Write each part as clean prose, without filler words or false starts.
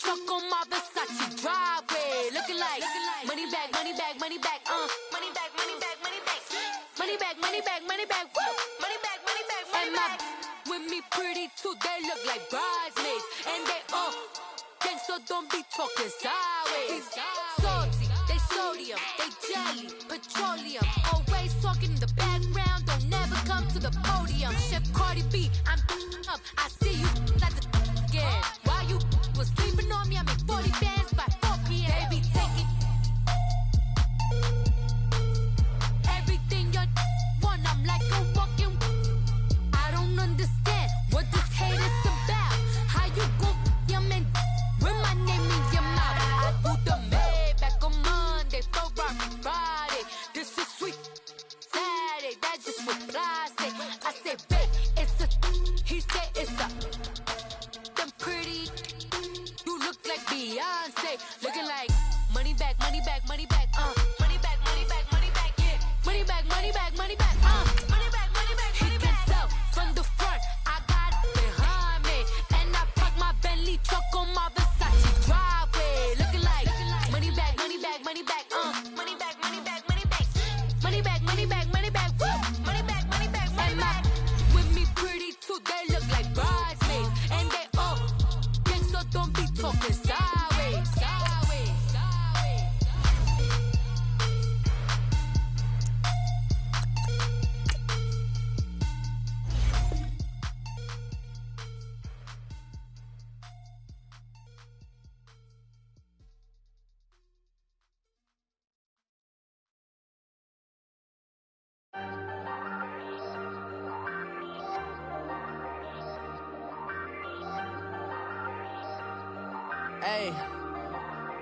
truck on my Versace driveway. Looking like money back, money back, money back, money back, money back, money back, money back, money back, money back, woo, money back, money back, money back. With me pretty too, they look like bridesmaids, and they gang, so don't be talking sideways. Salty, they sodium, they jelly, petroleum. Always talking in the background, don't never come to the podium. Chef Cardi B, I'm up, I see you like the again. While you was sleeping on me, I make 40 bands by 4 p.m. Baby, take it. Everything you want, I'm like a walking. I don't understand what this hate is about. How you go your man with my name in your mouth? I do the Maybach on Monday, Friday. This is sweet Saturday, that's just what I say. I say, babe, it's a. He said it's a. Them pretty. You look like Beyonce, looking like money back, money back, money back, money back, money back, money back, yeah, money back, money back, money back, money back, money back. He can tell from the front, I got it behind me, and I park my Bentley truck on my Versace driveway, looking like money back, money back, money back, money back, money back, money back, money back, money back, money back, woo, money back, money back, money back. With me pretty too, they look like bridesmaids, and they gang, so don't be talking sideways, sideways, sideways.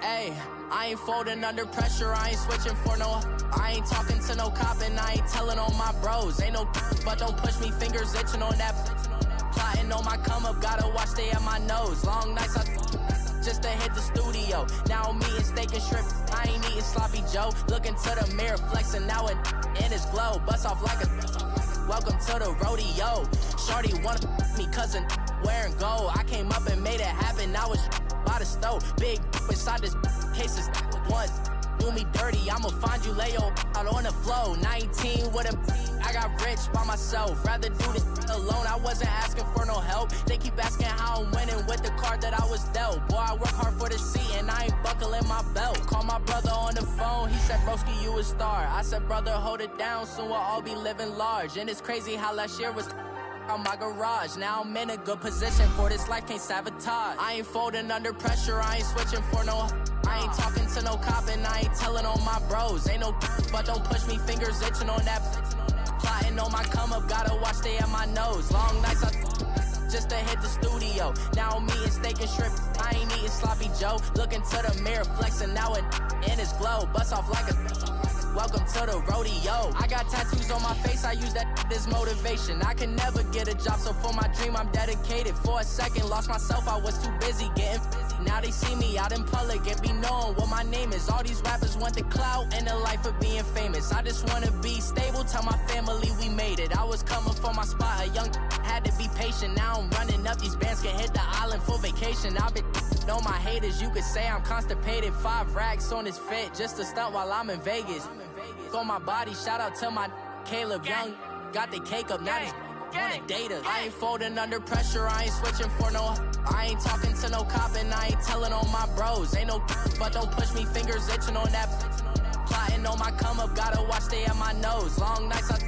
Hey, I ain't folding under pressure, I ain't switching for no. I ain't talking to no cop and I ain't telling on my bros. Ain't no but don't push me, fingers itching on that. Plotting on my come up, gotta watch stay at my nose. Long nights I just to hit the studio. Now I'm eating steak and shrimp, I ain't eating sloppy Joe. Looking to the mirror, flexing now it in his glow. Bust off like a welcome to the rodeo. Shorty wanna me cousin wearing gold. I came up and made it happen, I was by the stove. Big inside this cases once. Do me dirty, I'ma find you, lay your out on the floor. 19 with a I got rich by myself. Rather do this alone, I wasn't asking for no help. They keep asking how I'm winning with the card that I was dealt. Boy, I work hard for the seat and I ain't buckling my belt. Call my brother on the phone, he said, broski, you a star. I said, brother, hold it down, soon we'll all be living large. And it's crazy how last year was on my garage. Now I'm in a good position for this life, can't sabotage. I ain't folding under pressure, I ain't switching for no. I ain't talking to no cop and I ain't telling on my bros. Ain't no but don't push me, fingers itching on that. Plotting on my come up, gotta watch stay at my nose. Long nights I just to hit the studio. Now I'm eating steak and shrimp, I ain't eating sloppy Joe. Looking to the mirror, flexing now it in his glow. Bust off like a welcome to the rodeo. I got tattoos on my face, I use that as motivation. I can never get a job, so for my dream I'm dedicated. For a second, lost myself, I was too busy getting busy. Now they see me out in public and be knowing what my name is. All these rappers want the clout and the life of being famous. I just wanna be stable, tell my family we made it. I was coming for my spot, a young had to be patient. Now I'm running up, these bands can hit the island for vacation. I've been know my haters, you could say I'm constipated. 5 racks on his fit, just to stunt while I'm in Vegas. On my body, shout out to my Caleb Young. Got the cake up, now he's on the data. I ain't folding under pressure, I ain't switching for no. I ain't talking to no cop and I ain't telling on my bros. Ain't no but don't push me, fingers itching on that. Plotting on my come up, gotta watch stay at my nose. Long nights I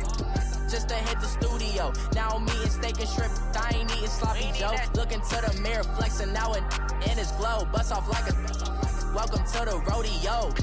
just to hit the studio. Now I'm eating steak and shrimp, I ain't eating sloppy Joe. Looking to the mirror, flexing now it in his glow. Bust off like a welcome to the rodeo.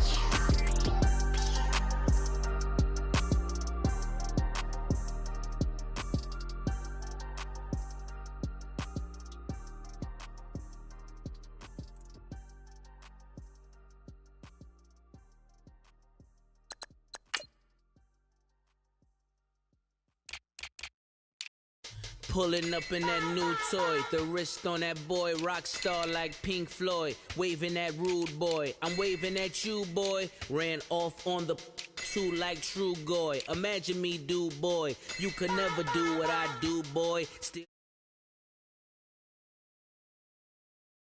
Pulling up in that new toy, the wrist on that boy, rock star like Pink Floyd, waving at rude boy, I'm waving at you boy, ran off on the two like True Goy, imagine me do boy, you could never do what I do boy, still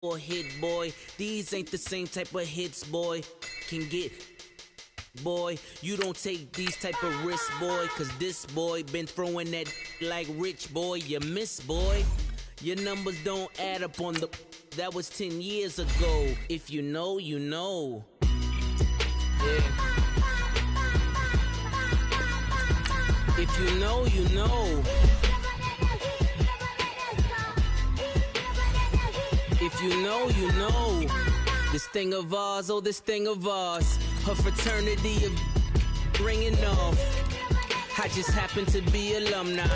or hit, boy. These ain't the same type of hits, boy. Can get, boy. You don't take these type of risks, boy. Cause this boy been throwing that like rich, boy. You miss, boy. Your numbers don't add up on the. That was 10 years ago. If you know, you know. Yeah. If you know, you know. If you know, you know. This thing of ours, oh, this thing of ours. Her fraternity of ringing off. I just happen to be alumni.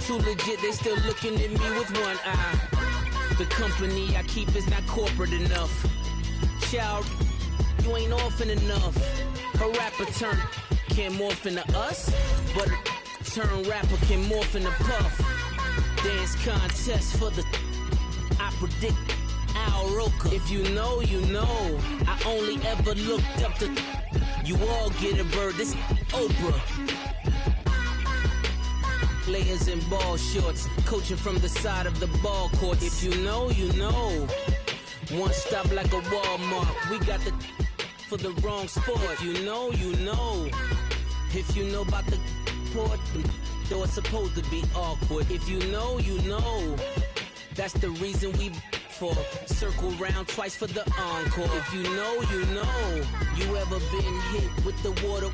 Too legit, they still looking at me with one eye. The company I keep is not corporate enough. Child, you ain't orphan enough. A rapper turn can't morph into us, but a turn rapper can morph into Puff. Dance contest for the I predict Al Roker. If you know, you know. I only ever looked up to you all get a bird. This Oprah. Players in ball shorts, coaching from the side of the ball court. If you know, you know. One stop like a Walmart. We got the for the wrong sport. If you know, you know. If you know about the port, though it's supposed to be awkward. If you know, you know. That's the reason we for circle round twice for the encore. If you know, you know. You ever been hit with the water?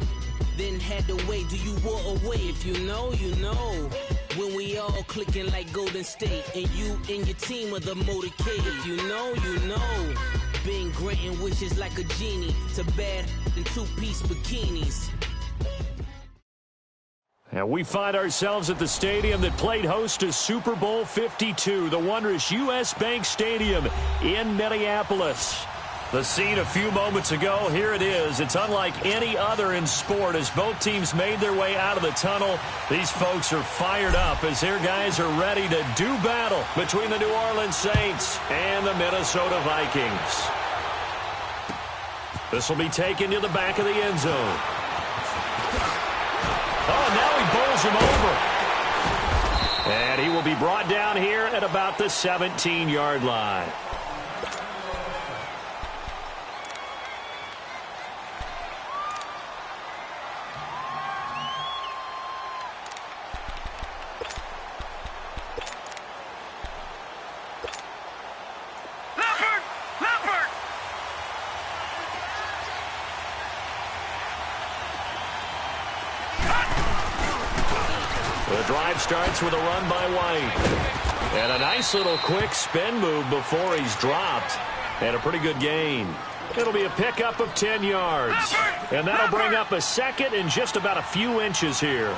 Then had to wait, do you walk away? If you know, you know. When we all clicking like Golden State, and you and your team are the motorcade. If you know, you know. Been granting wishes like a genie to bad in two-piece bikinis. And we find ourselves at the stadium that played host to Super Bowl 52, the wondrous U.S. Bank Stadium in Minneapolis. The scene a few moments ago, here it is. It's unlike any other in sport as both teams made their way out of the tunnel. These folks are fired up as their guys are ready to do battle between the New Orleans Saints and the Minnesota Vikings. This will be taken to the back of the end zone. Oh, now he bowls him over. And he will be brought down here at about the 17-yard line. Starts with a run by White. And a nice little quick spin move before he's dropped. And a pretty good gain. It'll be a pickup of 10 yards. And that'll bring up a second and just about a few inches here.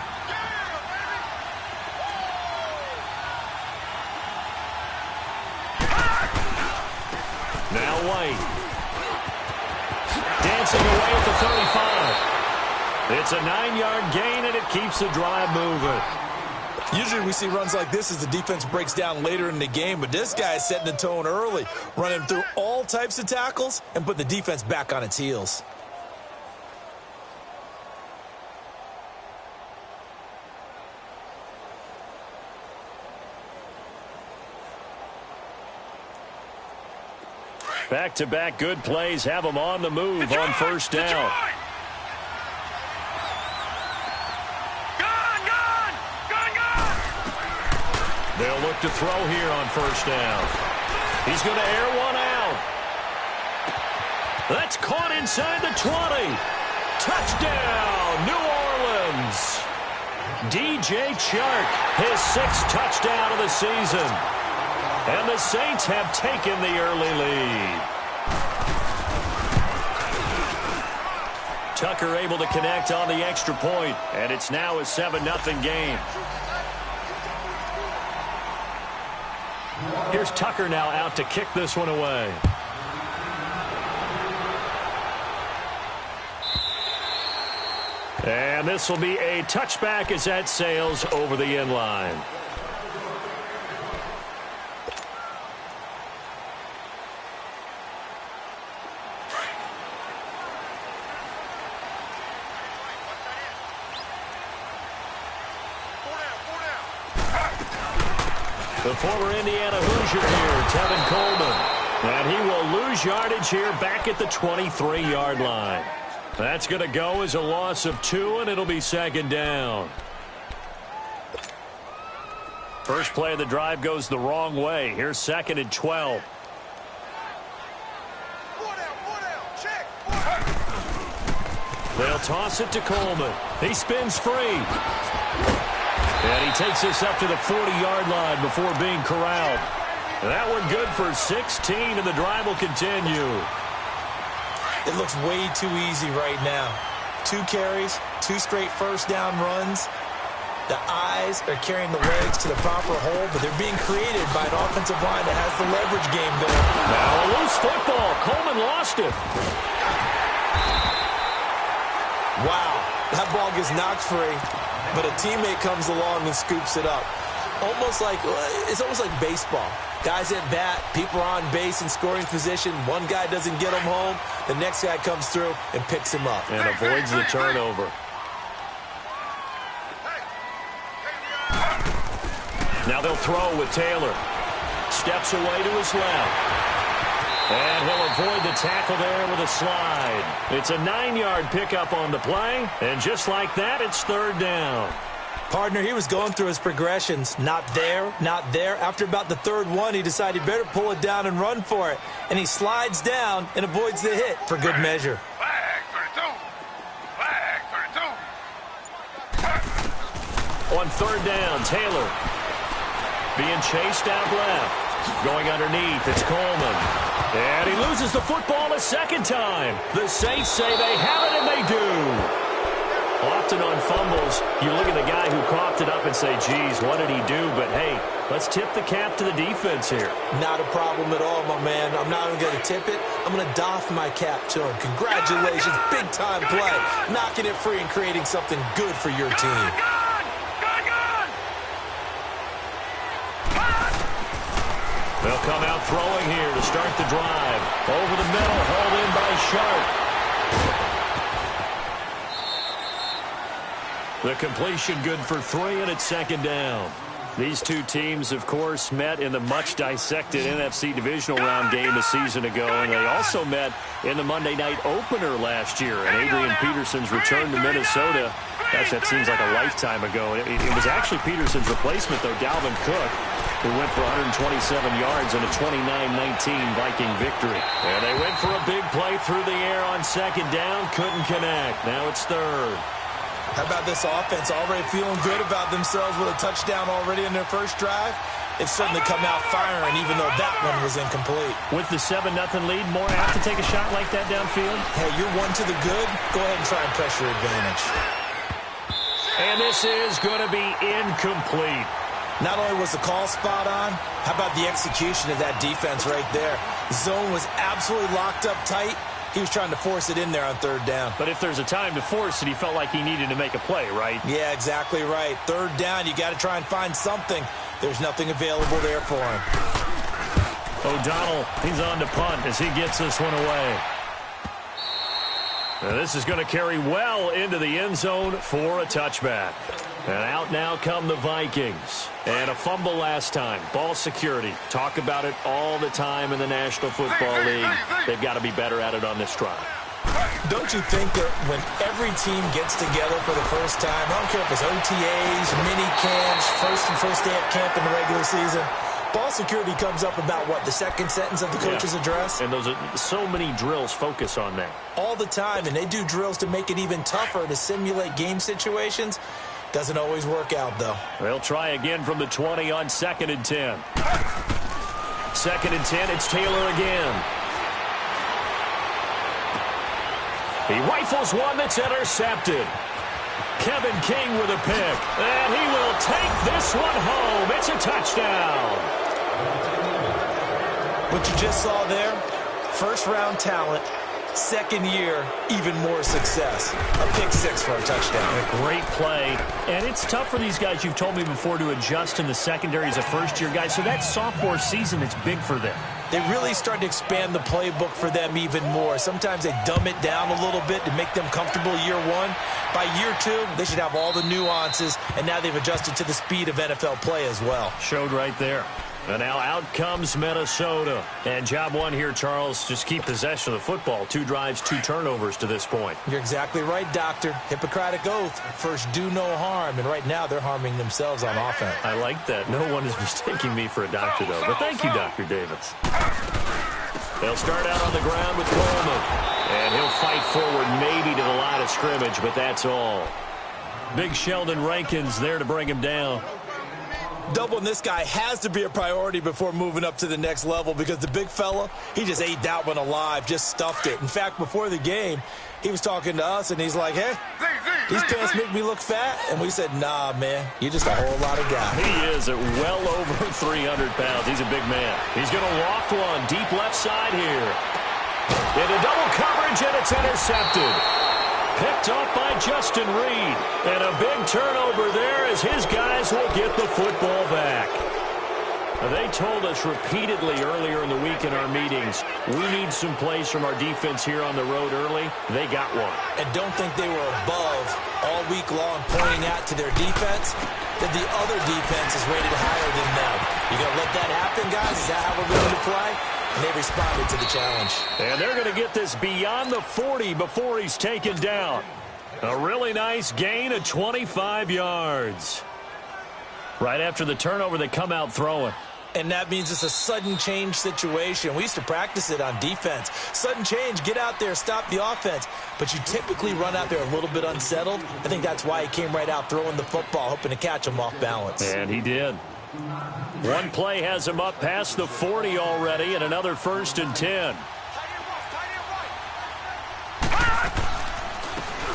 Now White. Dancing away at the 35. It's a 9-yard gain, and it keeps the drive moving. Usually we see runs like this as the defense breaks down later in the game, but this guy is setting the tone early, running through all types of tackles and putting the defense back on its heels. Back-to-back good plays have them on the move on first down. They'll look to throw here on first down. He's going to air one out. That's caught inside the 20. Touchdown, New Orleans. DJ Chark, his 6th touchdown of the season. And the Saints have taken the early lead. Tucker able to connect on the extra point, and it's now a 7-0 game. Here's Tucker now out to kick this one away. And this will be a touchback as that sails over the end line. The former Indiana Hoosier here, Tevin Coleman. And he will lose yardage here back at the 23-yard line. That's going to go as a loss of 2, and it'll be second down. First play of the drive goes the wrong way. Here's 2nd and 12. They'll toss it to Coleman. He spins free. And he takes this up to the 40-yard line before being corralled. And that one good for 16, and the drive will continue. It looks way too easy right now. 2 carries, 2 straight first down runs. The eyes are carrying the legs to the proper hole, but they're being created by an offensive line that has the leverage game going. Now a loose football. Coleman lost it. Wow, that ball gets knocked free, but a teammate comes along and scoops it up. It's almost like baseball. Guys at bat, people are on base in scoring position. One guy doesn't get him home. The next guy comes through and picks him up. And avoids the turnover. Now they'll throw with Taylor. Steps away to his left. And he'll avoid the tackle there with a slide. It's a 9-yard pickup on the play. And just like that, it's third down. Partner, he was going through his progressions. Not there, not there. After about the third one, he decided he better pull it down and run for it. And he slides down and avoids the hit for good measure. On third down, Taylor being chased out left. Going underneath, it's Coleman. And he loses the football a second time. The Saints say they have it, and they do. Often on fumbles, you look at the guy who coughed it up and say, geez, what did he do? But, hey, let's tip the cap to the defense here. Not a problem at all, my man. I'm not even going to tip it. I'm going to doff my cap to him. Congratulations, big-time play. Knocking it free and creating something good for your team. They'll come out throwing here to start the drive. Over the middle, hauled in by Sharp. The completion good for 3, and it's second down. These two teams, of course, met in the much-dissected NFC divisional round game a season ago, and they also met in the Monday night opener last year. And Adrian Peterson's return to Minnesota, gosh, that seems like a lifetime ago. It was actually Peterson's replacement, though, Dalvin Cook, who went for 127 yards in a 29-19 Viking victory. And they went for a big play through the air on second down, couldn't connect. Now it's third. How about this offense already feeling good about themselves with a touchdown already in their first drive? It's suddenly come out firing, even though that one was incomplete. With the 7-0 lead, more apt to take a shot like that downfield? Hey, you're one to the good. Go ahead and try and press your advantage. And this is going to be incomplete. Not only was the call spot on, how about the execution of that defense right there? Zone was absolutely locked up tight. He was trying to force it in there on third down. But if there's a time to force it, he felt like he needed to make a play, right? Yeah, exactly right. Third down, you got to try and find something. There's nothing available there for him. O'Donnell, he's on to punt as he gets this one away. Now this is going to carry well into the end zone for a touchback. And out now come the Vikings. And a fumble last time. Ball security. Talk about it all the time in the National Football League. They've got to be better at it on this drive. Don't you think that when every team gets together for the first time, I don't care if it's OTAs, mini camps, first day at camp in the regular season, ball security comes up about, what, the second sentence of the coach's address? And those are so many drills focus on that. All the time, and they do drills to make it even tougher to simulate game situations. Doesn't always work out, though. They'll try again from the 20 on 2nd and 10. 2nd and 10, it's Taylor again. He rifles one that's intercepted. Kevin King with a pick. And he will take this one home. It's a touchdown. What you just saw there, first-round talent. Second year, even more success. A pick 6 for a touchdown. A great play. And it's tough for these guys, you've told me before, to adjust in the secondary as a first-year guy. So that sophomore season, it's big for them. They really start to expand the playbook for them even more. Sometimes they dumb it down a little bit to make them comfortable year one. By year 2, they should have all the nuances, and now they've adjusted to the speed of NFL play as well. Showed right there. And now out comes Minnesota. And job one here, Charles, just keep possession of the football. 2 drives, 2 turnovers to this point. You're exactly right, Doctor. Hippocratic oath. First, do no harm. And right now, they're harming themselves on offense. I like that. No one is mistaking me for a doctor, though. But thank you, Dr. Davis. They'll start out on the ground with Coleman. And he'll fight forward maybe to the line of scrimmage, but that's all. Big Sheldon Rankins there to bring him down. Doubling this guy has to be a priority before moving up to the next level because the big fella, he just ate that one alive, just stuffed it. In fact, before the game, he was talking to us, and he's like, hey, these pants make me look fat. And we said, nah, man, you're just a whole lot of guy. He is at well over 300 pounds. He's a big man. He's going to loft one deep left side here. Into double coverage, and it's intercepted. Picked off by Justin Reed. And a big turnover there as his guys will get the football back. They told us repeatedly earlier in the week in our meetings, we need some plays from our defense here on the road early. They got one. And don't think they were above all week long pointing out to their defense that the other defense is rated higher than them. You going to let that happen, guys? Is that how we're going to play? And they responded to the challenge. And they're going to get this beyond the 40 before he's taken down. A really nice gain of 25 yards. Right after the turnover, they come out throwing. And that means it's a sudden change situation. We used to practice it on defense. Sudden change, get out there, stop the offense. But you typically run out there a little bit unsettled. I think that's why he came right out throwing the football, hoping to catch him off balance. And he did. One play has him up past the 40 already, and another 1st and 10.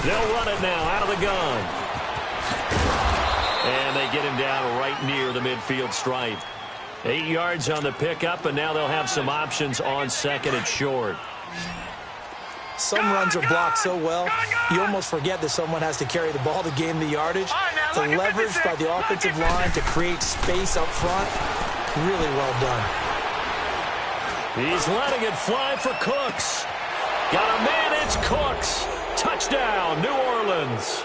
They'll run it now out of the gun. And they get him down right near the midfield stripe. 8 yards on the pickup, and now they'll have some options on 2nd and short. Some runs are blocked so well, you almost forget that someone has to carry the ball to gain the yardage. The leverage by the offensive line to create space up front, really well done. He's letting it fly for Cooks. Got a man, it's Cooks. Touchdown, New Orleans.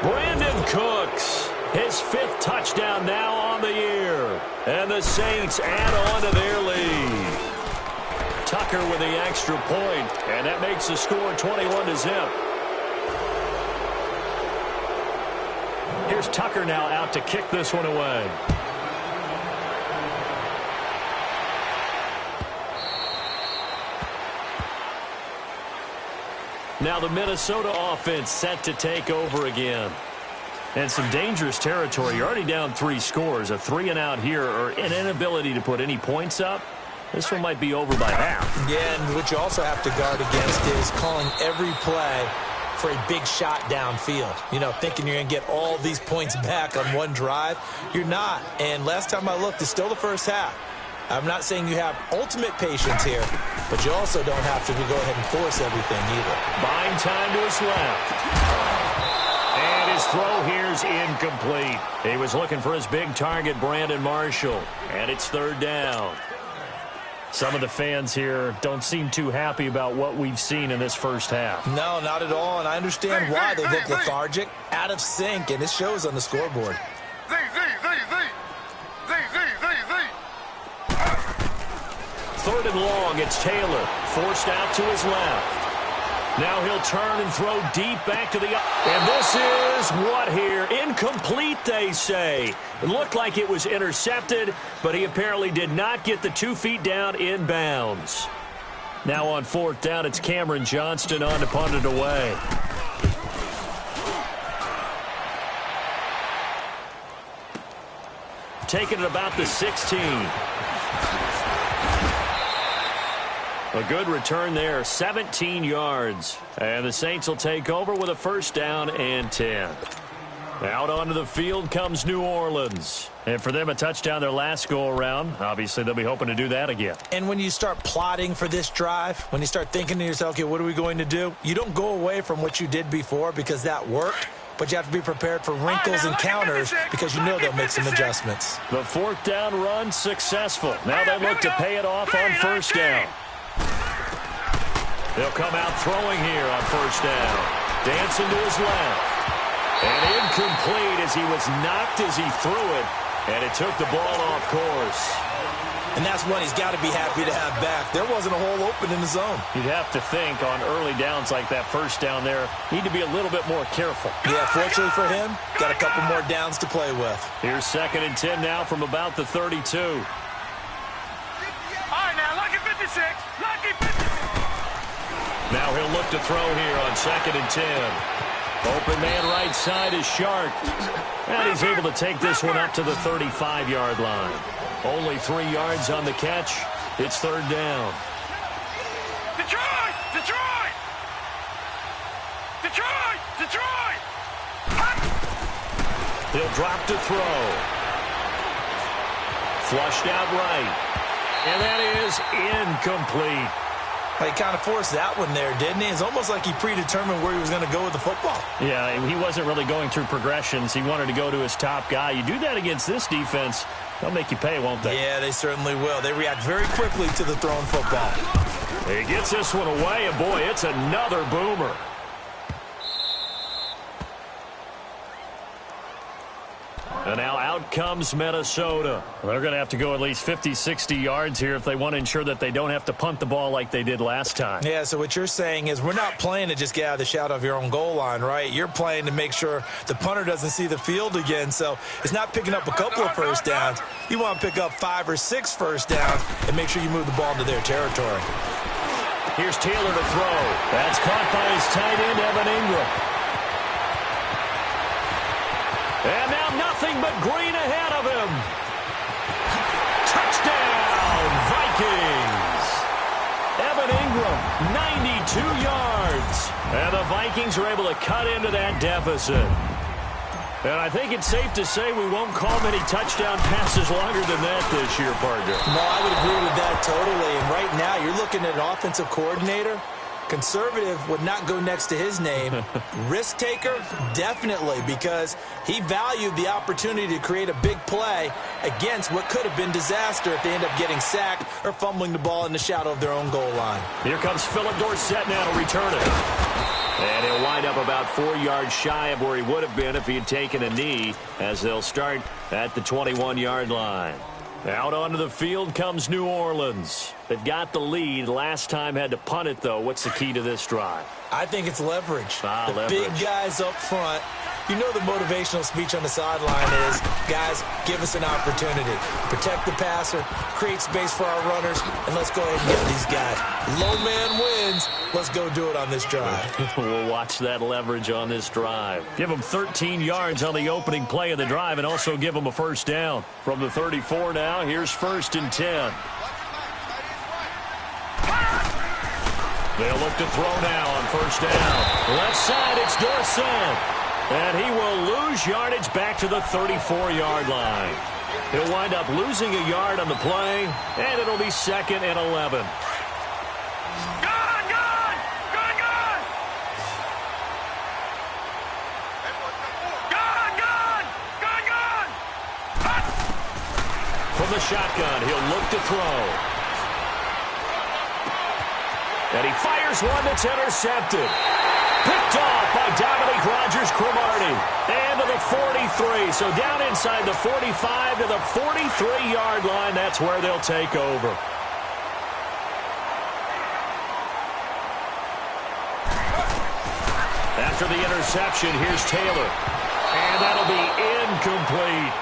Brandon Cooks, his 5th touchdown now on the year. And the Saints add on to their lead. Tucker with the extra point, and that makes the score 21-0. Here's Tucker now out to kick this one away. Now the Minnesota offense set to take over again. And some dangerous territory. You're already down 3 scores. A 3-and-out here, or an inability to put any points up. This one might be over by half. Yeah, and what you also have to guard against is calling every play for a big shot downfield. You know, thinking you're going to get all these points back on one drive. You're not. And last time I looked, it's still the first half. I'm not saying you have ultimate patience here, but you also don't have to go ahead and force everything either. Buying time to his left. And his throw here is incomplete. He was looking for his big target, Brandon Marshall. And it's 3rd down. Some of the fans here don't seem too happy about what we've seen in this first half. No, not at all, and I understand why. They look lethargic, out of sync, and it shows on the scoreboard. 3rd and long, it's Taylor, forced out to his left. Now he'll turn and throw deep back to the... And this is what here? Incomplete, they say. It looked like it was intercepted, but he apparently did not get the 2 feet down in bounds. Now on 4th down, it's Cameron Johnston on to punt it away. Taking it about the 16. A good return there, 17 yards. And the Saints will take over with a 1st down and 10. Out onto the field comes New Orleans. And for them, a touchdown their last go-around. Obviously, they'll be hoping to do that again. And when you start plotting for this drive, when you start thinking to yourself, okay, what are we going to do? You don't go away from what you did before because that worked. But you have to be prepared for wrinkles and counters because you know they'll make some adjustments. The 4th down run successful. Now they look to pay it off on 1st down. They'll come out throwing here on 1st down. Dancing to his left. And incomplete as he was knocked as he threw it. And it took the ball off course. And that's one he's got to be happy to have back. There wasn't a hole open in the zone. You'd have to think on early downs like that first down there, need to be a little bit more careful. Yeah, fortunately for him, got a couple more downs to play with. Here's 2nd and 10 now from about the 32. All right, now, lucky 56. Lucky 56. Now he'll look to throw here on 2nd and 10. Open man right side is Shark. And he's able to take this one up to the 35-yard line. Only 3 yards on the catch. It's 3rd down. Detroit! Detroit! Detroit! Detroit! He'll drop to throw. Flushed out right. And that is incomplete. He kind of forced that one there, didn't he? It's almost like he predetermined where he was going to go with the football. Yeah, he wasn't really going through progressions. He wanted to go to his top guy. You do that against this defense, they'll make you pay, won't they? Yeah, they certainly will. They react very quickly to the thrown football. He gets this one away, and boy, it's another boomer. And now out comes Minnesota. They're going to have to go at least 50, 60 yards here if they want to ensure that they don't have to punt the ball like they did last time. Yeah, so what you're saying is we're not playing to just get out of the shadow of your own goal line, right? You're playing to make sure the punter doesn't see the field again. So it's not picking up a couple of first downs. You want to pick up 5 or 6 first downs and make sure you move the ball into their territory. Here's Taylor to throw. That's caught by his tight end, Evan Ingram. And now nothing but green ahead of him. Touchdown, Vikings. Evan Ingram, 92 yards. And the Vikings are able to cut into that deficit. And I think it's safe to say we won't call many touchdown passes longer than that this year, partner. No, I would agree with that totally. And right now, you're looking at an offensive coordinator. Conservative would not go next to his name. Risk taker, definitely, because he valued the opportunity to create a big play against what could have been disaster if they end up getting sacked or fumbling the ball in the shadow of their own goal line. Here comes Philip Dorsett now to return it. And he'll wind up about 4 yards shy of where he would have been if he had taken a knee, as they'll start at the 21-yard line. Out onto the field comes New Orleans. They've got the lead. Last time had to punt it, though. What's the key to this drive? I think it's leverage. Leverage. Big guys up front. You know the motivational speech on the sideline is, guys, give us an opportunity. Protect the passer, create space for our runners, and let's go ahead and get these guys. Low man wins. Let's go do it on this drive. We'll watch that leverage on this drive. Give them 13 yards on the opening play of the drive and also give them a first down. From the 34 now, here's 1st and 10. They'll look to throw now on first down. Left side, it's Dorsett. And he will lose yardage back to the 34-yard line. He'll wind up losing a yard on the play, and it'll be 2nd and 11. From the shotgun, he'll look to throw. And he fires one that's intercepted. Picked off by Dominique Rodgers-Cromartie. And to the 43. So down inside the 45 to the 43-yard line. That's where they'll take over. After the interception, here's Taylor. And that'll be incomplete.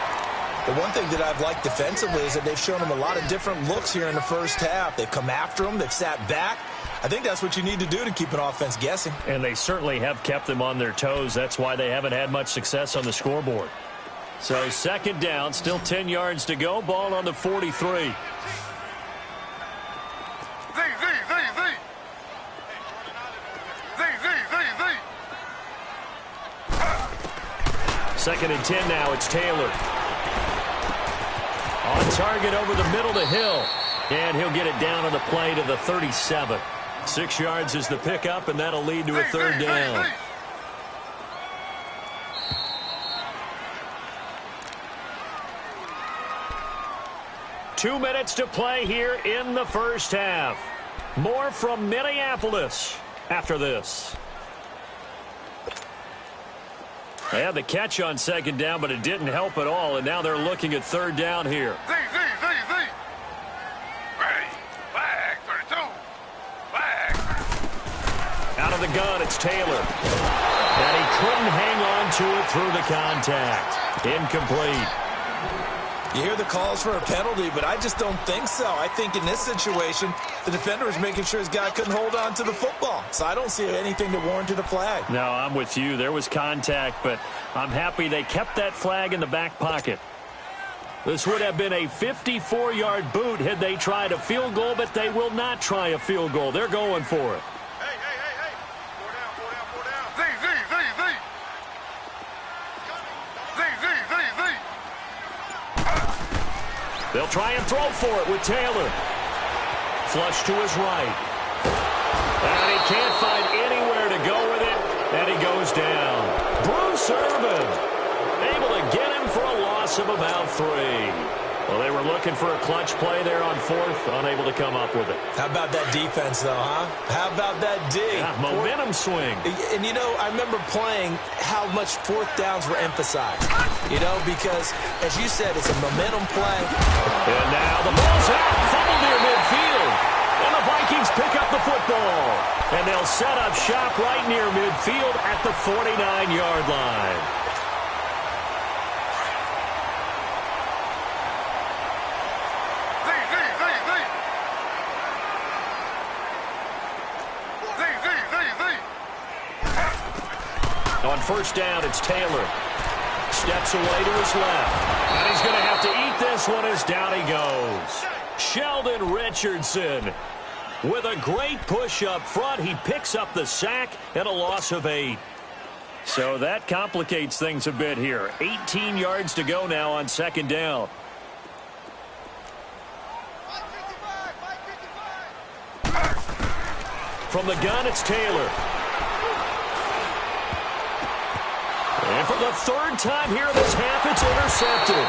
The one thing that I've liked defensively is that they've shown him a lot of different looks here in the first half. They've come after him. They've sat back. I think that's what you need to do to keep an offense guessing. And they certainly have kept them on their toes. That's why they haven't had much success on the scoreboard. So 2nd down, still 10 yards to go. Ball on the 43. 2nd and 10 now. It's Taylor. On target over the middle to Hill. And he'll get it down on the play to the 37. 6 yards is the pickup, and that'll lead to a 3rd down. Two minutes to play here in the first half. More from Minneapolis after this. They had the catch on second down, but it didn't help at all, and now they're looking at third down here. Z. Ready. Flag, 32. Flag. Out of the gun, it's Taylor. And he couldn't hang on to it through the contact. Incomplete. You hear the calls for a penalty, but I just don't think so. I think in this situation, the defender was making sure his guy couldn't hold on to the football. So I don't see anything that warranted a flag. No, I'm with you. There was contact, but I'm happy they kept that flag in the back pocket. This would have been a 54-yard boot had they tried a field goal, but they will not try a field goal. They're going for it. Hey. Four down. Z. They'll try and throw for it with Taylor. Flush to his right. And he can't find anywhere to go with it, and he goes down. Bruce Irvin able to get him for a loss of about 3. Well, they were looking for a clutch play there on fourth, unable to come up with it. How about that defense, though, huh? How about that D? Yeah, momentum swing. And, you know, I remember playing how much fourth downs were emphasized. You know, because, as you said, it's a momentum play. And now the ball's out, fumbled near midfield. And the Vikings pick up the football. And they'll set up shop right near midfield at the 49-yard line. On first down, it's Taylor. Steps away to his left. And he's going to have to eat this one as down he goes. Sheldon Richardson with a great push up front. He picks up the sack and a loss of 8. So that complicates things a bit here. 18 yards to go now on second down. From the gun, it's Taylor. And for the third time here in this half, it's intercepted.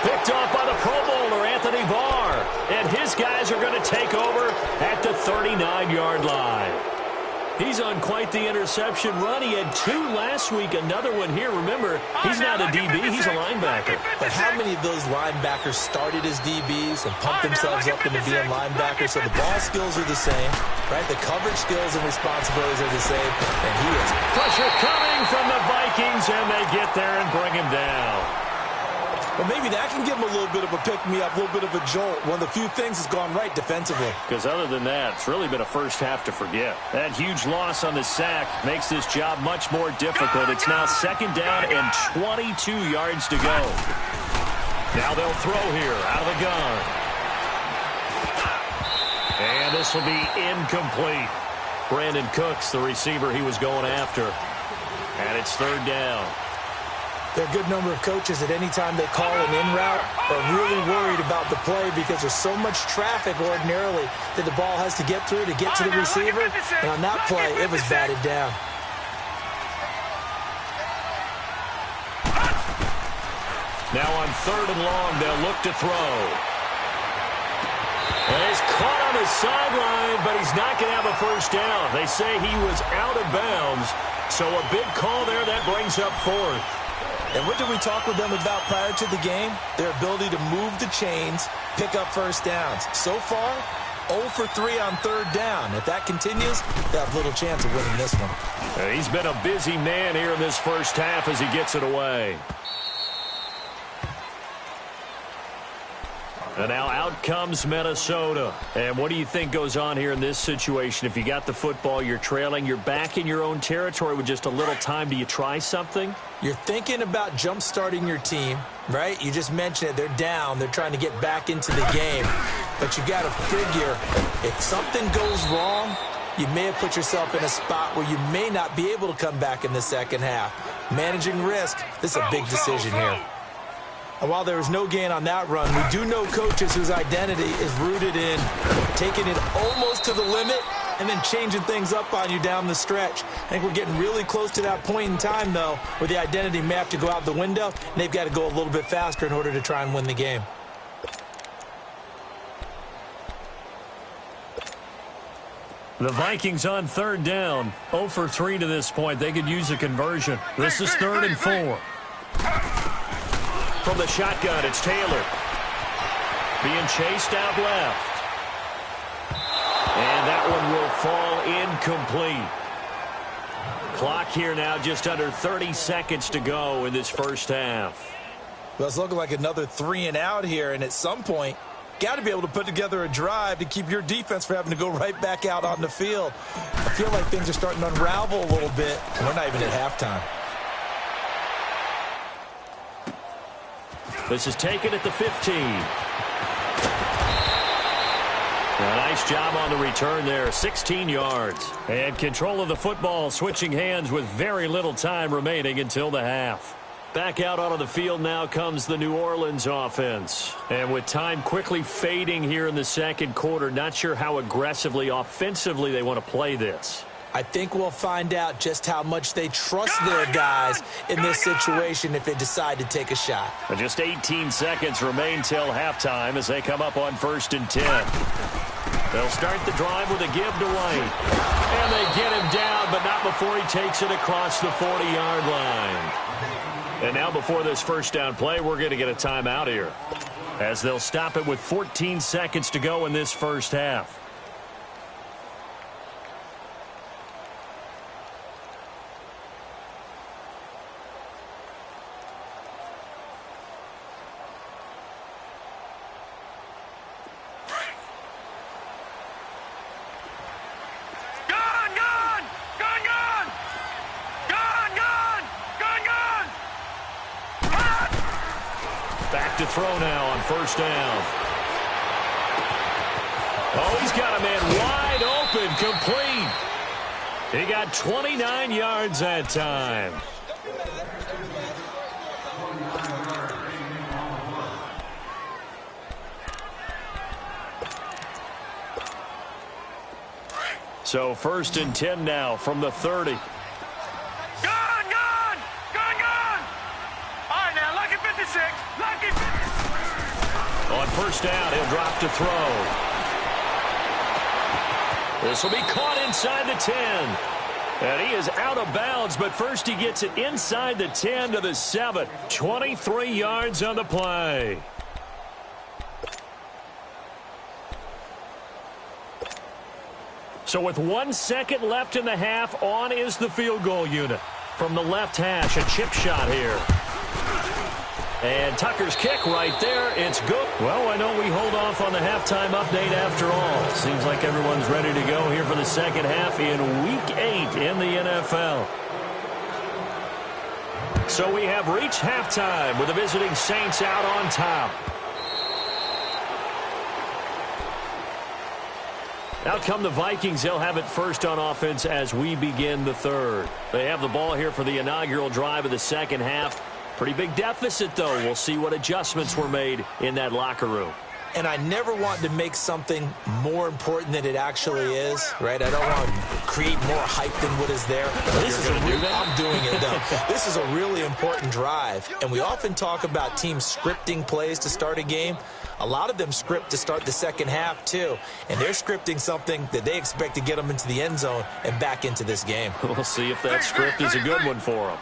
Picked off by the Pro Bowler, Anthony Barr. And his guys are going to take over at the 39-yard line. He's on quite the interception run. He had 2 last week, another one here. Remember, he's not a DB, he's a linebacker. But how many of those linebackers started as DBs and pumped themselves up into being linebackers? So the ball skills are the same, right? The coverage skills and responsibilities are the same. And he is. Pressure coming from the Vikings, and they get there and bring him down. Well, maybe that can give him a little bit of a pick-me-up, a little bit of a jolt. One of the few things that's gone right defensively. Because other than that, it's really been a first half to forget. That huge loss on the sack makes this job much more difficult. It's now second down and 22 yards to go. Now they'll throw here out of the gun. And this will be incomplete. Brandon Cooks, the receiver he was going after. And it's third down. There are a good number of coaches at any time they call an in route are really worried about the play because there's so much traffic ordinarily that the ball has to get through to get to the receiver. And on that play, it was batted down. Now on third and long, they'll look to throw. And he's caught on the sideline, but he's not going to have a first down. They say he was out of bounds, so a big call there that brings up fourth. And what did we talk with them about prior to the game? Their ability to move the chains, pick up first downs. So far, 0 for 3 on third down. If that continues, they'll have little chance of winning this one. He's been a busy man here in this first half as he gets it away. And now out comes Minnesota. And what do you think goes on here in this situation? If you got the football, you're trailing, you're back in your own territory with just a little time. Do you try something? You're thinking about jump-starting your team, right? You just mentioned it. They're down. They're trying to get back into the game. But you got to figure if something goes wrong, you may have put yourself in a spot where you may not be able to come back in the second half. Managing risk, this is a big decision here. And while there was no gain on that run, we do know coaches whose identity is rooted in taking it almost to the limit and then changing things up on you down the stretch. I think we're getting really close to that point in time, though, where the identity may have to go out the window, and they've got to go a little bit faster in order to try and win the game. The Vikings on third down. 0 for 3 to this point. They could use a conversion. This is 3rd and 4. From the shotgun, it's Taylor. Being chased out left. And that one will fall incomplete. Clock here now just under 30 seconds to go in this first half. Well, it's looking like another 3 and out here, and at some point, got to be able to put together a drive to keep your defense from having to go right back out on the field. I feel like things are starting to unravel a little bit, and we're not even at halftime. This is taken at the 15. A nice job on the return there, 16 yards. And control of the football, switching hands with very little time remaining until the half. Back out onto the field now comes the New Orleans offense. And with time quickly fading here in the second quarter, not sure how aggressively, offensively they want to play this. I think we'll find out just how much they trust their guys in this situation if they decide to take a shot. And just 18 seconds remain till halftime as they come up on 1st and 10. They'll start the drive with a give to White. And they get him down, but not before he takes it across the 40-yard line. And now before this first down play, we're going to get a timeout here, as they'll stop it with 14 seconds to go in this first half. To throw now on 1st down. Oh, he's got a man wide open, complete. He got 29 yards that time. So 1st and 10 now from the 30. On 1st down, he'll drop to throw. This will be caught inside the 10. And he is out of bounds, but first he gets it inside the 10 to the 7. 23 yards on the play. So with 1 second left in the half, on is the field goal unit. From the left hash, a chip shot here. And Tucker's kick right there. It's good. Well, why don't we hold off on the halftime update after all? Seems like everyone's ready to go here for the second half in Week 8 in the NFL. So we have reached halftime with the visiting Saints out on top. Out come the Vikings. They'll have it first on offense as we begin the third. They have the ball here for the inaugural drive of the second half. Pretty big deficit, though. We'll see what adjustments were made in that locker room. And I never want to make something more important than it actually is, right? I don't want to create more hype than what is there. I'm doing it, though. This is a really important drive. And we often talk about teams scripting plays to start a game. A lot of them script to start the second half, too. And they're scripting something that they expect to get them into the end zone and back into this game. We'll see if that script is a good one for them.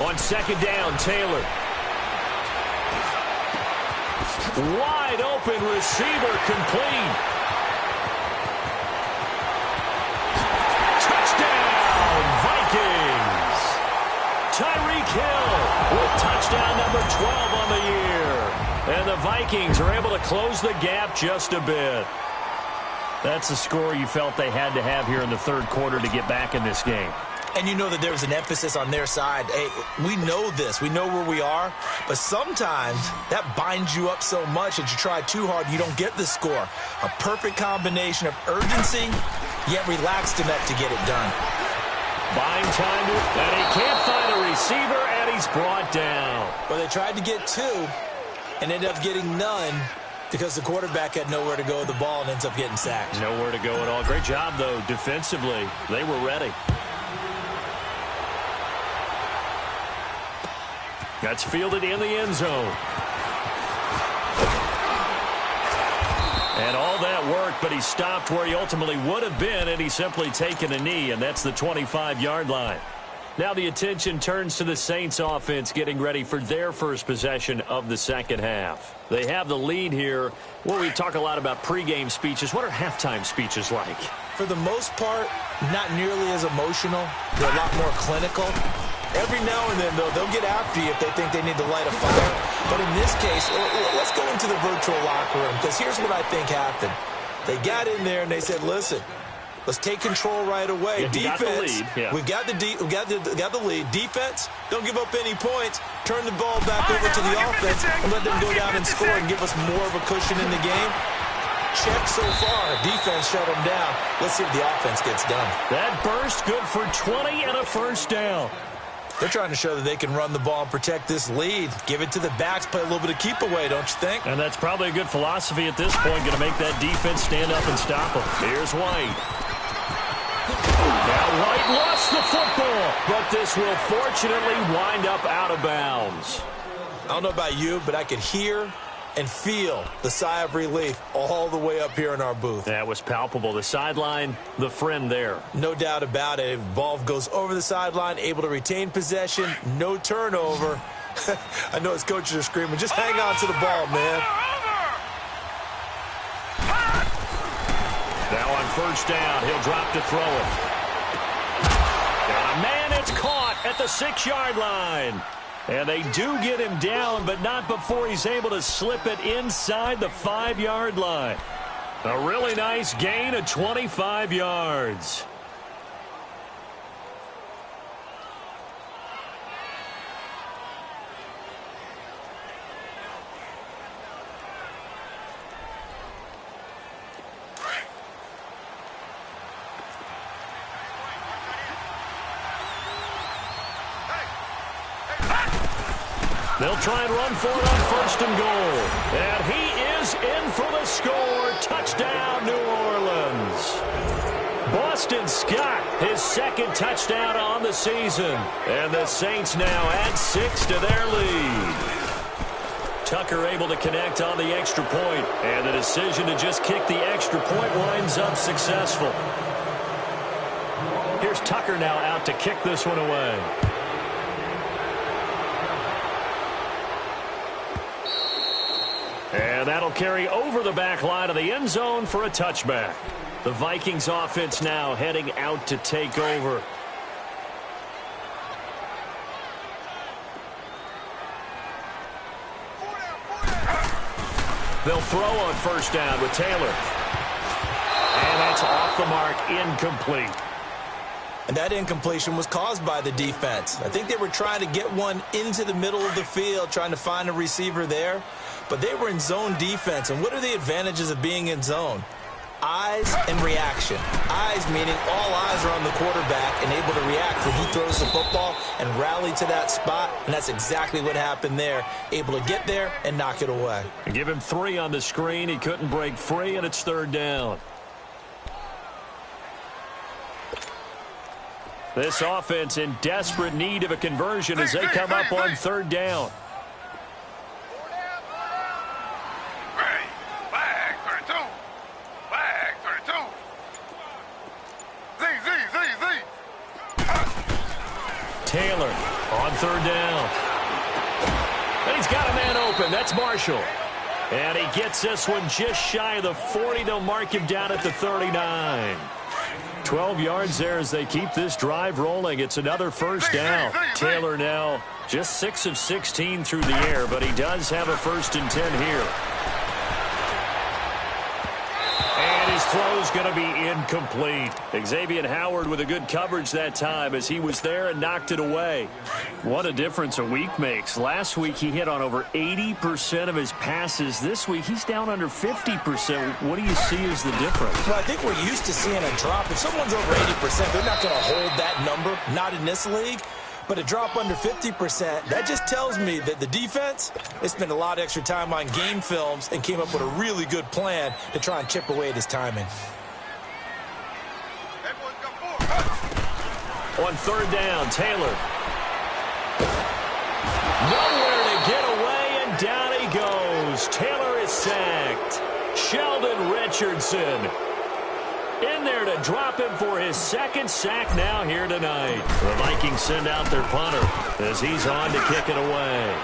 On 2nd down, Taylor. Wide open receiver, complete. Touchdown, Vikings. Tyreek Hill with touchdown number 12 on the year. And the Vikings are able to close the gap just a bit. That's the score you felt they had to have here in the third quarter to get back in this game. And you know that there's an emphasis on their side. Hey, we know this. We know where we are. But sometimes that binds you up so much that you try too hard, you don't get the score. A perfect combination of urgency, yet relaxed enough to get it done. Buying time, and he can't find a receiver, and he's brought down. Well, they tried to get 2 and ended up getting none because the quarterback had nowhere to go with the ball and ends up getting sacked. Nowhere to go at all. Great job, though, defensively. They were ready. That's fielded in the end zone. And all that work, but he stopped where he ultimately would have been, and he's simply taken a knee, and that's the 25-yard line. Now the attention turns to the Saints offense getting ready for their first possession of the second half. They have the lead here. Well, we talk a lot about pregame speeches. What are halftime speeches like? For the most part, not nearly as emotional. They're a lot more clinical. Every now and then, though, they'll get after you if they think they need to light a fire. But in this case, let's go into the virtual locker room, because here's what I think happened. They got in there and they said, listen, let's take control right away. Yeah, defense, we've got the lead. Defense, don't give up any points. Turn the ball back over to the offense and let them go down and score and give us more of a cushion in the game. Check so far. Defense shut them down. Let's see if the offense gets done. That burst good for 20 and a first down. They're trying to show that they can run the ball and protect this lead. Give it to the backs, play a little bit of keep away, don't you think? And that's probably a good philosophy at this point, going to make that defense stand up and stop them. Here's White. Now White lost the football, but this will fortunately wind up out of bounds. I don't know about you, but I could hear and feel the sigh of relief all the way up here in our booth. That was palpable. The sideline, the friend there. No doubt about it. Ball goes over the sideline, able to retain possession, no turnover. I know his coaches are screaming, just hang on to the ball, man. Now on first down, he'll drop to throw it. Got a man, it's caught at the 6-yard line. And they do get him down, but not before he's able to slip it inside the 5-yard line. A really nice gain of 25 yards. They'll try and run for it on first and goal. And he is in for the score. Touchdown, New Orleans. Boston Scott, his second touchdown on the season. And the Saints now add 6 to their lead. Tucker able to connect on the extra point. And the decision to just kick the extra point winds up successful. Here's Tucker now out to kick this one away. And that'll carry over the back line of the end zone for a touchback. The Vikings offense now heading out to take over. They'll throw on first down with Taylor. And that's off the mark, incomplete. And that incompletion was caused by the defense. I think they were trying to get one into the middle of the field, trying to find a receiver there. But they were in zone defense. And what are the advantages of being in zone? Eyes and reaction. Eyes meaning all eyes are on the quarterback and able to react when he throws the football and rally to that spot. And that's exactly what happened there. Able to get there and knock it away. Give him 3 on the screen. He couldn't break free, and it's third down. This offense in desperate need of a conversion as they come up on third down. Taylor on third down. And he's got a man open. That's Marshall. And he gets this one just shy of the 40. They'll mark him down at the 39. 12 yards there as they keep this drive rolling. It's another first down. Taylor now just 6 of 16 through the air, but he does have a 1st and 10 here. And his throw's going to be incomplete. Xavier Howard with a good coverage that time as he was there and knocked it away. What a difference a week makes. Last week he hit on over 80% of his passes. This week he's down under 50%. What do you see as the difference? Well, I think we're used to seeing a drop. If someone's over 80%, they're not going to hold that number, not in this league. But a drop under 50%, that just tells me that the defense, they spent a lot of extra time on game films and came up with a really good plan to try and chip away at his timing. On third down, Taylor. Nowhere to get away, and down he goes. Taylor is sacked. Sheldon Richardson. In there to drop him for his second sack now here tonight. The Vikings send out their punter as he's on to kick it away.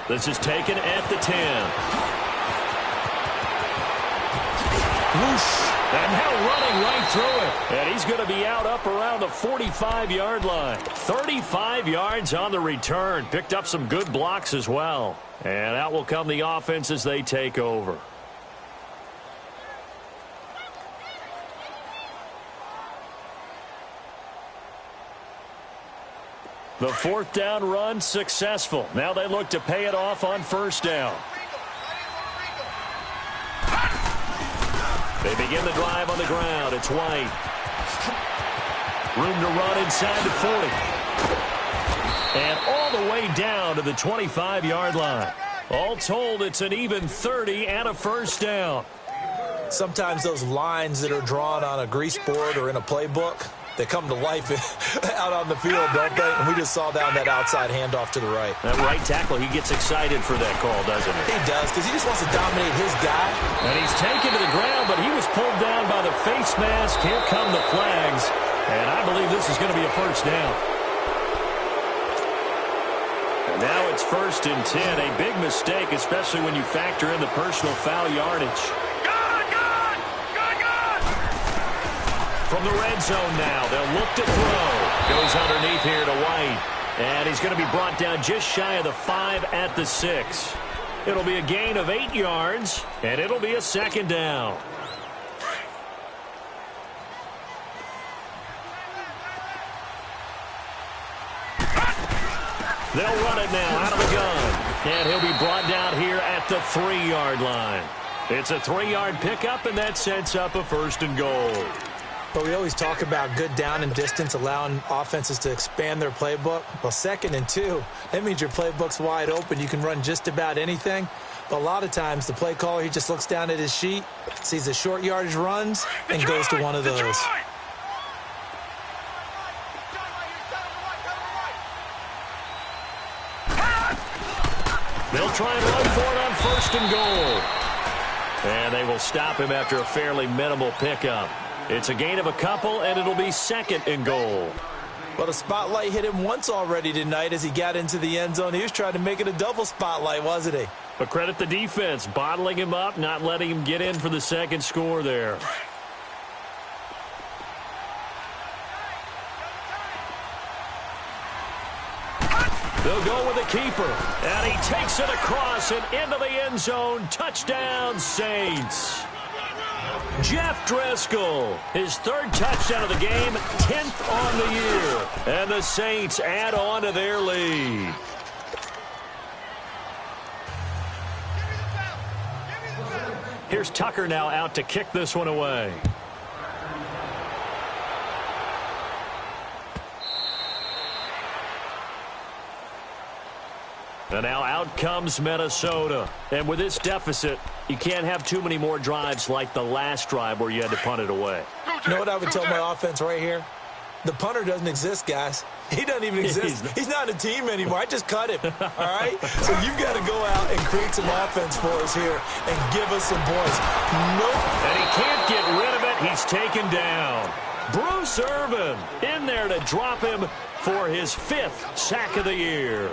This is taken at the 10. Whoosh. And now running right through it. And he's going to be out up around the 45-yard line. 35 yards on the return. Picked up some good blocks as well. And out will come the offense as they take over. The fourth down run successful. Now they look to pay it off on first down. They begin the drive on the ground. It's White. Room to run inside the 40. And all the way down to the 25-yard line. All told, it's an even 30 and a first down. Sometimes those lines that are drawn on a grease board or in a playbook, they come to life out on the field, don't they? And we just saw down that outside handoff to the right. That right tackle, he gets excited for that call, doesn't he? He does, because he just wants to dominate his guy. And he's taken to the ground, but he was pulled down by the face mask. Here come the flags. And I believe this is going to be a first down. And now it's 1st and 10. A big mistake, especially when you factor in the personal foul yardage. From the red zone now, they'll look to throw. Goes underneath here to White. And he's going to be brought down just shy of the 5 at the 6. It'll be a gain of 8 yards, and it'll be a second down. They'll run it now out of the gun. And he'll be brought down here at the 3-yard line. It's a 3-yard pickup, and that sets up a 1st and goal. But we always talk about good down and distance, allowing offenses to expand their playbook. Well, 2nd and 2, that means your playbook's wide open. You can run just about anything. But a lot of times, the play caller, he just looks down at his sheet, sees the short yardage runs, and goes to one of those. They'll try and run for it on 1st and goal. And they will stop him after a fairly minimal pickup. It's a gain of a couple, and it'll be 2nd and goal. Well, the spotlight hit him once already tonight as he got into the end zone. He was trying to make it a double spotlight, wasn't he? But credit the defense, bottling him up, not letting him get in for the second score there. They'll go with the keeper, and he takes it across and into the end zone. Touchdown, Saints. Jeff Driscoll, his 3rd touchdown of the game, 10th on the year. And the Saints add on to their lead. Here's Tucker now out to kick this one away. And now out comes Minnesota. And with this deficit, you can't have too many more drives like the last drive where you had to punt it away. You know what I would tell my offense right here? The punter doesn't exist, guys. He doesn't even exist. He's not a team anymore. I just cut him, all right? So you've got to go out and create some offense for us here and give us some points. Nope. And he can't get rid of it. He's taken down. Bruce Irvin in there to drop him for his 5th sack of the year.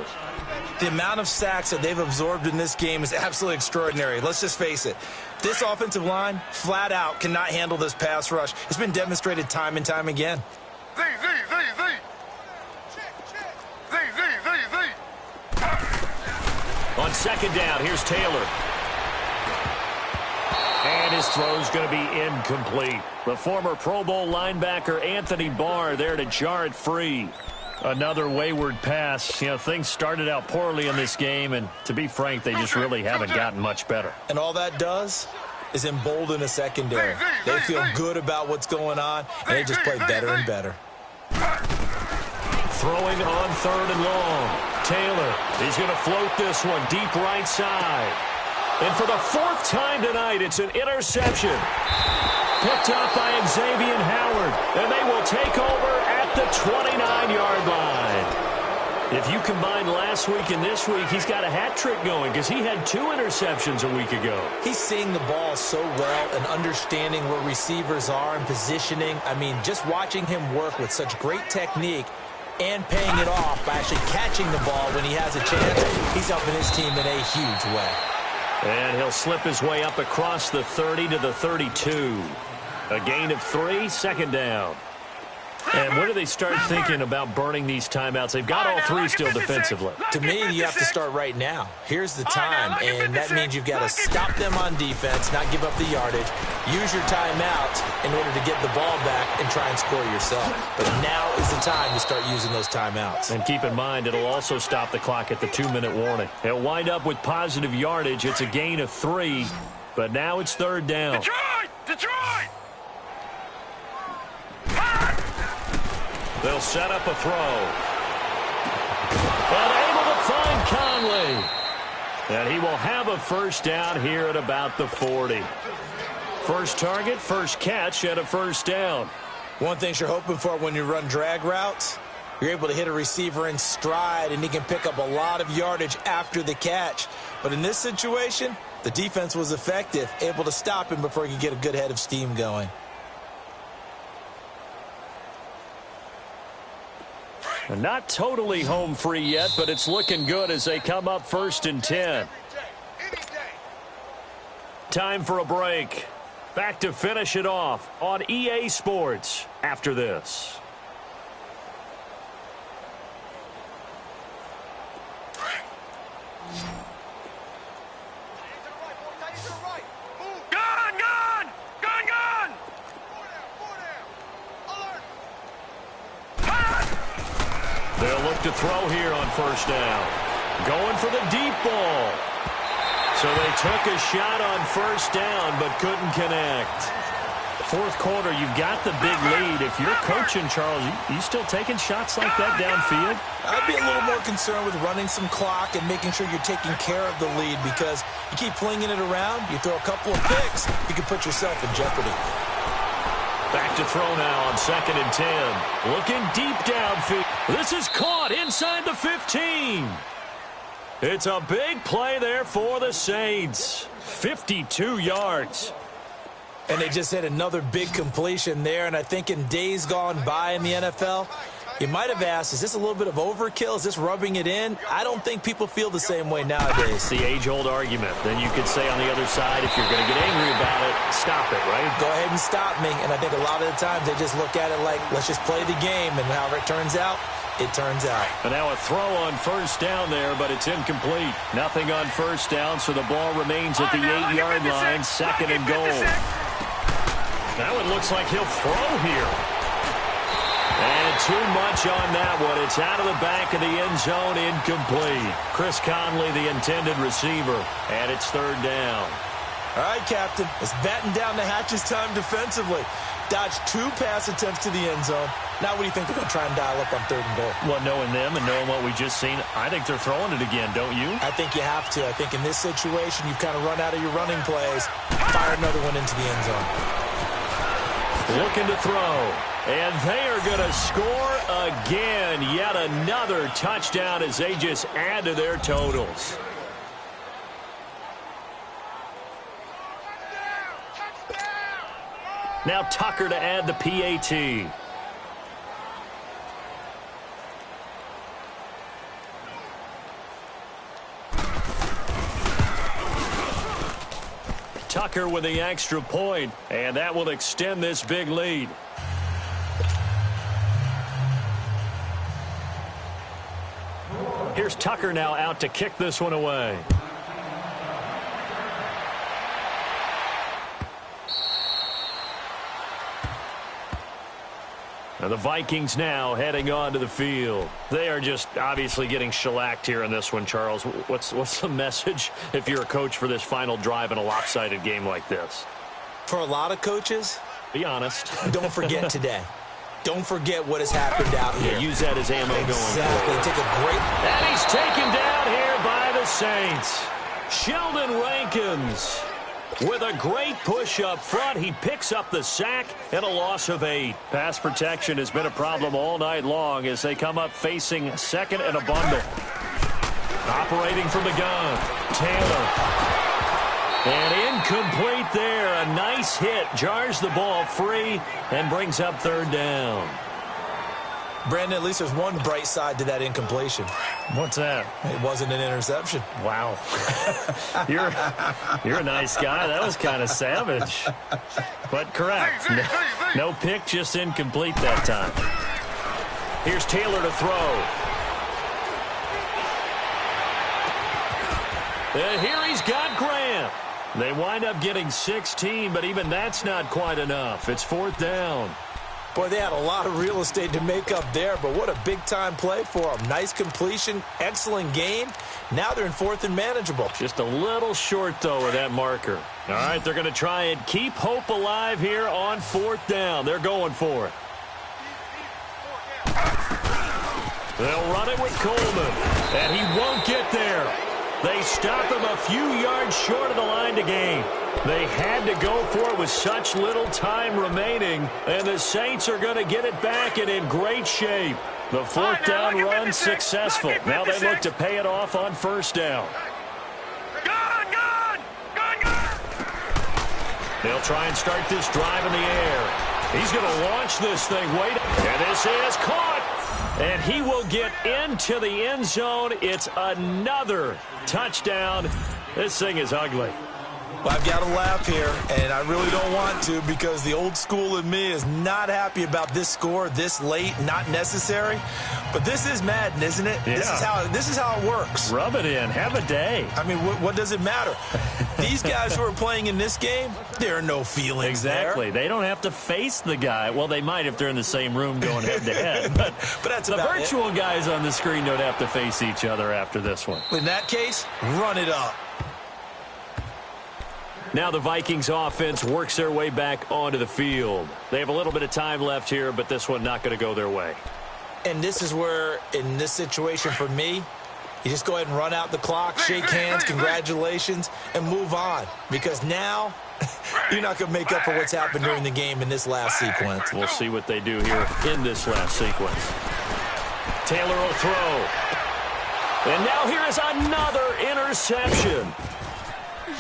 The amount of sacks that they've absorbed in this game is absolutely extraordinary. Let's just face it. This offensive line, flat out, cannot handle this pass rush. It's been demonstrated time and time again. Z. On 2nd down, here's Taylor. And his throw's going to be incomplete. The former Pro Bowl linebacker Anthony Barr there to jar it free. Another wayward pass. You know, things started out poorly in this game, and to be frank, they just really haven't gotten much better. And all that does is embolden a secondary. They feel good about what's going on, and they just play better and better. Throwing on 3rd and long. Taylor, he's going to float this one deep right side. And for the 4th time tonight, it's an interception. Picked up by Xavier Howard, and they will take over at the 29-yard line. If you combine last week and this week, he's got a hat trick going because he had 2 interceptions a week ago. He's seeing the ball so well and understanding where receivers are and positioning. I mean, just watching him work with such great technique and paying it off by actually catching the ball when he has a chance, he's helping his team in a huge way. And he'll slip his way up across the 30 to the 32. A gain of 3, second down. And when do they start thinking about burning these timeouts? They've got all 3 still defensively. To me, you have to start right now. Here's the time, and that means you've got to stop them on defense, not give up the yardage, use your timeout in order to get the ball back and try and score yourself. But now is the time to start using those timeouts. And keep in mind, it'll also stop the clock at the 2-minute warning. He'll wind up with positive yardage. It's a gain of 3, but now it's third down. Detroit! They'll set up a throw. But able to find Conley. And he will have a first down here at about the 40. First target, first catch, and a first down. One thing you're hoping for when you run drag routes, you're able to hit a receiver in stride, and he can pick up a lot of yardage after the catch. But in this situation, the defense was effective, able to stop him before he could get a good head of steam going. And not totally home free yet, but it's looking good as they come up 1st and 10. Time for a break. Back to finish it off on EA Sports after this. They'll look to throw here on first down. Going for the deep ball. So they took a shot on first down but couldn't connect. Fourth quarter, you've got the big lead. If you're coaching, Charles, you still taking shots like that downfield? I'd be a little more concerned with running some clock and making sure you're taking care of the lead, because you keep flinging it around, you throw a couple of picks, you can put yourself in jeopardy. Back to throw now on 2nd and 10. Looking deep downfield. This is caught inside the 15. It's a big play there for the Saints. 52 yards. And they just had another big completion there, and I think in days gone by in the NFL, you might have asked, is this a little bit of overkill? Is this rubbing it in? I don't think people feel the same way nowadays. It's the age-old argument. Then you could say on the other side, if you're going to get angry about it, stop it, right? Go ahead and stop me. And I think a lot of the times they just look at it like, let's just play the game, and however it turns out, it turns out. And now a throw on first down there, but it's incomplete. Nothing on first down, so the ball remains at the 8-yard line, 2nd and goal. Now it looks like he'll throw here. And too much on that one. It's out of the back of the end zone, incomplete. Chris Conley, the intended receiver, and it's third down. All right, Captain, it's batten down the hatches time defensively. Dodged 2 pass attempts to the end zone. Now what do you think they're going to try and dial up on 3rd and goal? Well, knowing them and knowing what we just seen, I think they're throwing it again, don't you? I think you have to. I think in this situation, you've kind of run out of your running plays. Fire another one into the end zone. Looking to throw. And they are going to score again. Yet another touchdown as they just add to their totals. Now Tucker to add the PAT. Tucker with the extra point, and that will extend this big lead. Here's Tucker now out to kick this one away. And the Vikings now heading onto the field. They are just obviously getting shellacked here in this one, Charles. What's the message if you're a coach for this final drive in a lopsided game like this? For a lot of coaches, be honest. Don't forget today. Don't forget what has happened out here. Yeah, use that as ammo going forward. Take a great... And he's taken down here by the Saints. Sheldon Rankins With a great push up front, he picks up the sack and a loss of 8. Pass protection has been a problem all night long as they come up facing second and a bundle. Operating from the gun, Taylor. And incomplete there. A nice hit. Jars the ball free and brings up third down. Brandon, at least there's one bright side to that incompletion. What's that? It wasn't an interception. Wow. You're a nice guy. That was kind of savage. But correct. No pick, just incomplete that time. Here's Taylor to throw. And here he's got Graham. They wind up getting 16, but even that's not quite enough. It's fourth down. Boy, they had a lot of real estate to make up there, but what a big-time play for them. Nice completion, excellent game. Now they're in fourth and manageable. Just a little short, though, of that marker. All right, they're going to try and keep hope alive here on fourth down. They're going for it. They'll run it with Coleman, and he won't get there. They stop him a few yards short of the line to gain. They had to go for it with such little time remaining, and the Saints are going to get it back and in great shape. The fourth down run successful. Now they look to pay it off on first down. They'll try and start this drive in the air. He's going to launch this thing. And this is caught. And he will get into the end zone. It's another touchdown. This thing is ugly. Well, I've got to laugh here, and I really don't want to because the old school in me is not happy about this score this late, not necessary. But this is Madden, isn't it? Yeah. This is how it works. Rub it in. Have a day. I mean, what does it matter? These guys who are playing in this game, there are no feelings exactly. there. They don't have to face the guy. Well, they might if they're in the same room going head-to-head. But that's the about virtual guys on the screen don't have to face each other after this one. In that case, run it up. Now the Vikings offense works their way back onto the field. They have a little bit of time left here, but this one not going to go their way. And this is where, in this situation for me, you just go ahead and run out the clock, shake hands, congratulations, and move on. Because now you're not going to make up for what's happened during the game in this last sequence. We'll see what they do here in this last sequence. Taylor will throw. And now here is another interception.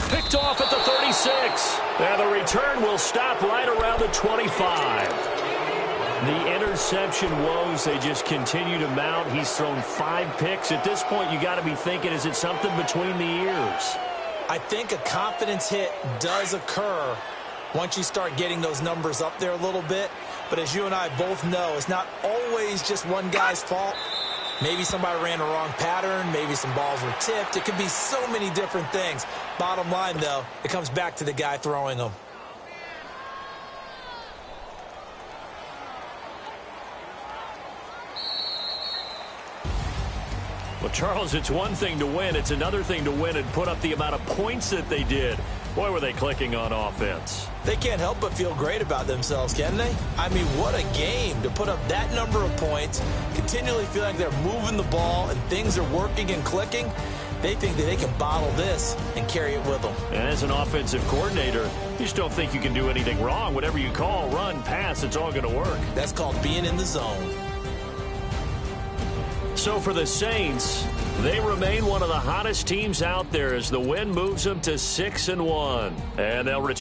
Picked off at the 36. And the return will stop right around the 25. The interception woes, they just continue to mount. He's thrown 5 picks. At this point, you got to be thinking, is it something between the ears? I think a confidence hit does occur once you start getting those numbers up there a little bit. But as you and I both know, it's not always just one guy's fault. Maybe somebody ran a wrong pattern. Maybe some balls were tipped. It could be so many different things. Bottom line, though, it comes back to the guy throwing them. Well, Charles, it's one thing to win. It's another thing to win and put up the amount of points that they did. Boy, were they clicking on offense. They can't help but feel great about themselves, can they? I mean, what a game to put up that number of points, continually feel like they're moving the ball and things are working and clicking. They think that they can bottle this and carry it with them. And as an offensive coordinator, you just don't think you can do anything wrong. Whatever you call, run, pass, it's all going to work. That's called being in the zone. So for the Saints, they remain one of the hottest teams out there as the win moves them to 6-1. And they'll return.